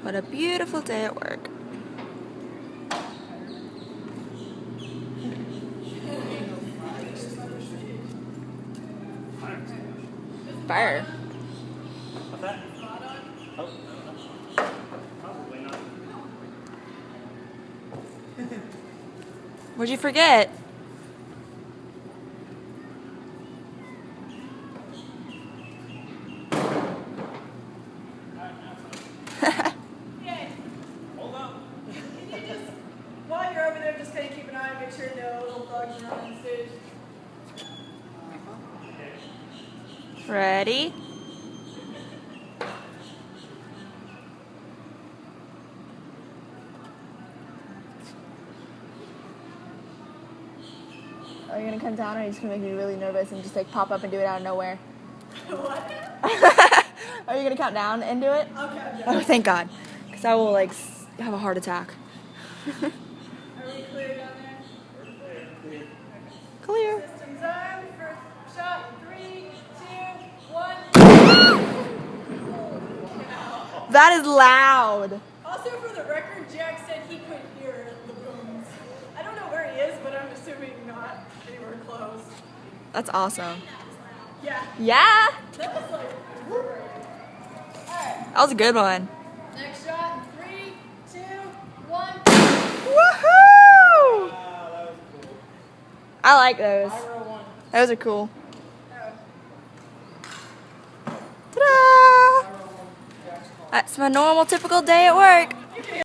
What a beautiful day at work. Fire. What's that? Oh. Probably not. What'd you forget? Hold up. Can you just, while you're over there, just kind of keep an eye and make sure no little bugs are on the stage? Ready? Are you gonna come down, or are you just gonna make me really nervous and just like pop up and do it out of nowhere? What? Are you gonna count down and do it? Okay, okay. Oh, thank God, because I will like have a heart attack. Are we clear down there? Clear. Systems on. First shot. 3, 2, 1. That is loud. Also, for the record, Jack said he could hear the booms. I don't know where he is, but I'm assuming not anywhere close. That's awesome. Yeah. Yeah, That was like. Alright. that was a good one. Next shot. 3, 2, 1. Woohoo! Wow, that was cool. I like those. I roll one. Those are cool. Oh. Ta-da! That's my normal, typical day at work.